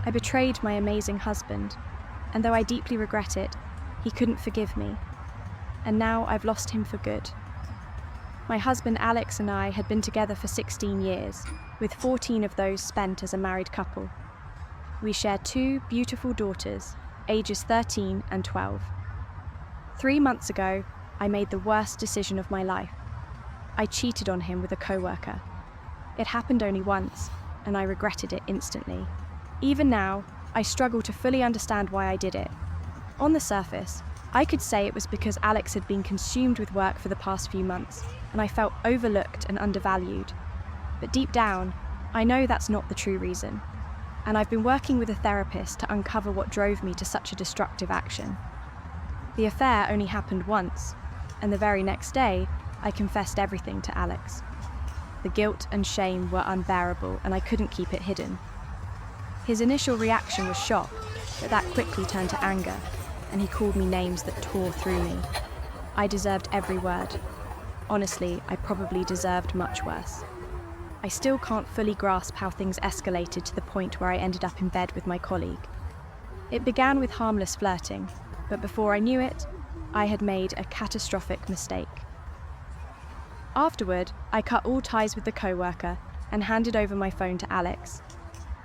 I betrayed my amazing husband, and though I deeply regret it, he couldn't forgive me. And now I've lost him for good. My husband Alex and I had been together for 16 years, with 14 of those spent as a married couple. We share 2 beautiful daughters, ages 13 and 12. 3 months ago, I made the worst decision of my life. I cheated on him with a coworker. It happened only once, and I regretted it instantly. Even now, I struggle to fully understand why I did it. On the surface, I could say it was because Alex had been consumed with work for the past few months, and I felt overlooked and undervalued. But deep down, I know that's not the true reason, and I've been working with a therapist to uncover what drove me to such a destructive action. The affair only happened once, and the very next day, I confessed everything to Alex. The guilt and shame were unbearable, and I couldn't keep it hidden. His initial reaction was shock, but that quickly turned to anger, and he called me names that tore through me. I deserved every word. Honestly, I probably deserved much worse. I still can't fully grasp how things escalated to the point where I ended up in bed with my colleague. It began with harmless flirting, but before I knew it, I had made a catastrophic mistake. Afterward, I cut all ties with the coworker and handed over my phone to Alex.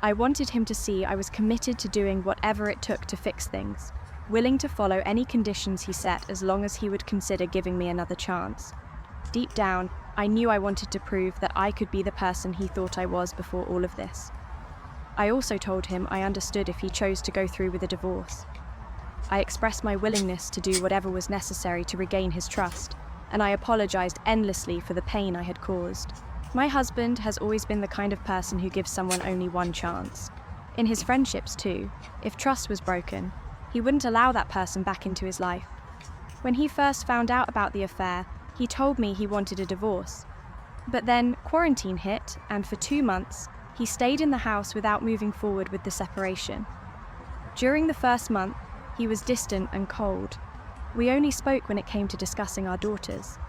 I wanted him to see I was committed to doing whatever it took to fix things, willing to follow any conditions he set as long as he would consider giving me another chance. Deep down, I knew I wanted to prove that I could be the person he thought I was before all of this. I also told him I understood if he chose to go through with a divorce. I expressed my willingness to do whatever was necessary to regain his trust, and I apologized endlessly for the pain I had caused. My husband has always been the kind of person who gives someone only one chance. In his friendships too, if trust was broken, he wouldn't allow that person back into his life. When he first found out about the affair, he told me he wanted a divorce. But then quarantine hit, and for 2 months, he stayed in the house without moving forward with the separation. During the first month, he was distant and cold. We only spoke when it came to discussing our daughters.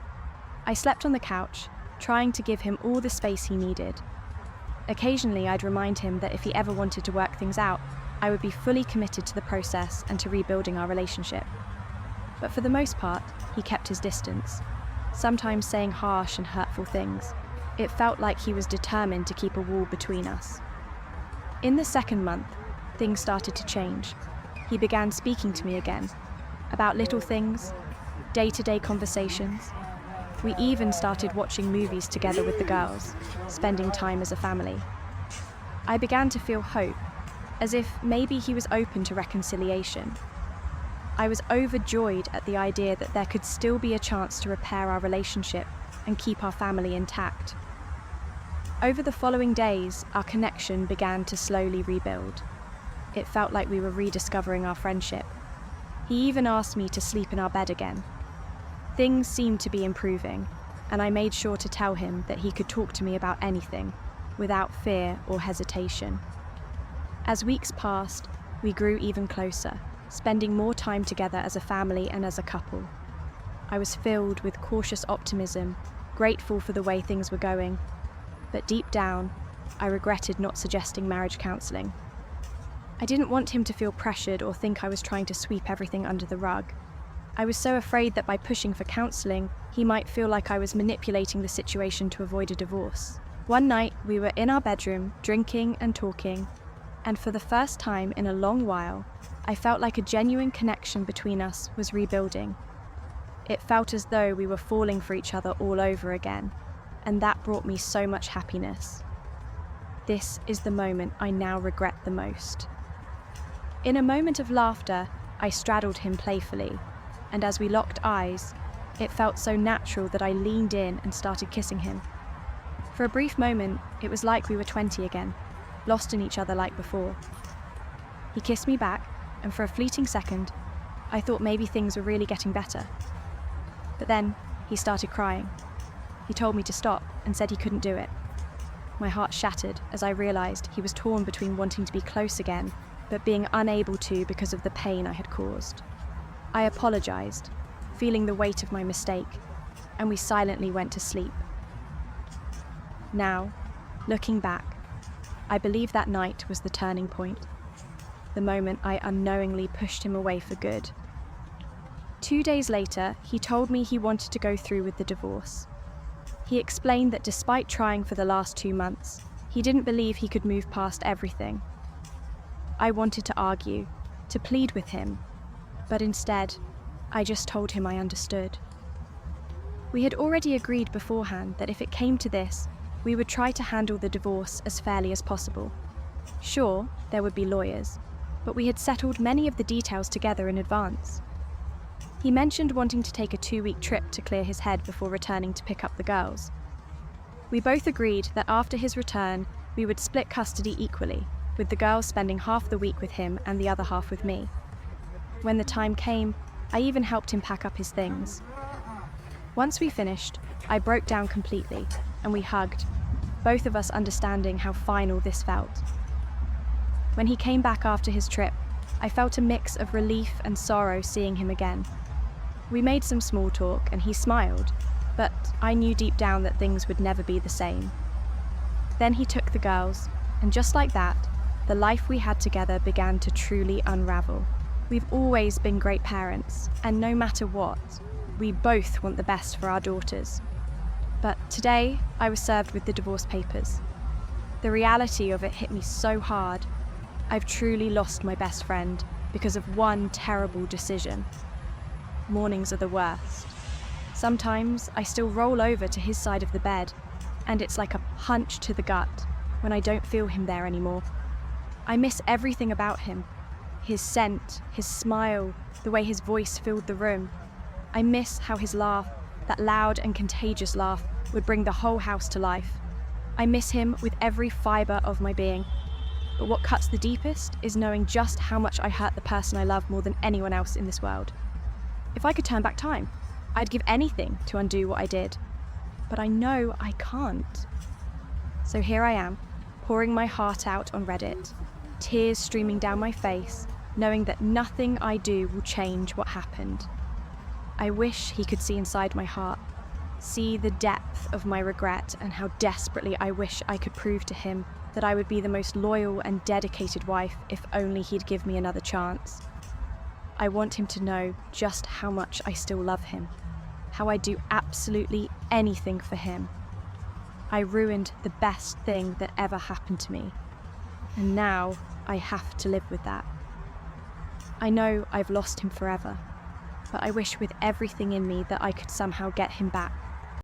I slept on the couch, trying to give him all the space he needed. Occasionally, I'd remind him that if he ever wanted to work things out, I would be fully committed to the process and to rebuilding our relationship. But for the most part, he kept his distance, sometimes saying harsh and hurtful things. It felt like he was determined to keep a wall between us. In the second month, things started to change. He began speaking to me again, about little things, day-to-day conversations. We even started watching movies together with the girls, spending time as a family. I began to feel hope, as if maybe he was open to reconciliation. I was overjoyed at the idea that there could still be a chance to repair our relationship and keep our family intact. Over the following days, our connection began to slowly rebuild. It felt like we were rediscovering our friendship. He even asked me to sleep in our bed again. Things seemed to be improving, and I made sure to tell him that he could talk to me about anything, without fear or hesitation. As weeks passed, we grew even closer, spending more time together as a family and as a couple. I was filled with cautious optimism, grateful for the way things were going, but deep down, I regretted not suggesting marriage counselling. I didn't want him to feel pressured or think I was trying to sweep everything under the rug. I was so afraid that by pushing for counselling, he might feel like I was manipulating the situation to avoid a divorce. One night, we were in our bedroom, drinking and talking, and for the first time in a long while, I felt like a genuine connection between us was rebuilding. It felt as though we were falling for each other all over again, and that brought me so much happiness. This is the moment I now regret the most. In a moment of laughter, I straddled him playfully, and as we locked eyes, it felt so natural that I leaned in and started kissing him. For a brief moment, it was like we were 20 again, lost in each other like before. He kissed me back, and for a fleeting second, I thought maybe things were really getting better. But then, he started crying. He told me to stop and said he couldn't do it. My heart shattered as I realised he was torn between wanting to be close again, but being unable to because of the pain I had caused. I apologised, feeling the weight of my mistake, and we silently went to sleep. Now, looking back, I believe that night was the turning point. the moment I unknowingly pushed him away for good. 2 days later, he told me he wanted to go through with the divorce. He explained that despite trying for the last 2 months, he didn't believe he could move past everything. I wanted to argue, to plead with him, but instead, I just told him I understood. We had already agreed beforehand that if it came to this, we would try to handle the divorce as fairly as possible. Sure, there would be lawyers, but we had settled many of the details together in advance. He mentioned wanting to take a 2-week trip to clear his head before returning to pick up the girls. We both agreed that after his return, we would split custody equally, with the girls spending half the week with him and the other half with me. When the time came, I even helped him pack up his things. Once we finished, I broke down completely, and we hugged, both of us understanding how final this felt. When he came back after his trip, I felt a mix of relief and sorrow seeing him again. We made some small talk and he smiled, but I knew deep down that things would never be the same. Then he took the girls, and just like that, the life we had together began to truly unravel. We've always been great parents, and no matter what, we both want the best for our daughters. But today, I was served with the divorce papers. The reality of it hit me so hard. I've truly lost my best friend because of one terrible decision. Mornings are the worst. Sometimes I still roll over to his side of the bed, and it's like a punch to the gut when I don't feel him there anymore. I miss everything about him. His scent, his smile, the way his voice filled the room. I miss how his laugh, that loud and contagious laugh, would bring the whole house to life. I miss him with every fibre of my being. But what cuts the deepest is knowing just how much I hurt the person I love more than anyone else in this world. If I could turn back time, I'd give anything to undo what I did. But I know I can't. So here I am, pouring my heart out on Reddit, tears streaming down my face, knowing that nothing I do will change what happened. I wish he could see inside my heart, see the depth of my regret and how desperately I wish I could prove to him that I would be the most loyal and dedicated wife if only he'd give me another chance. I want him to know just how much I still love him, how I do absolutely anything for him. I ruined the best thing that ever happened to me, and now I have to live with that. I know I've lost him forever, but I wish with everything in me that I could somehow get him back.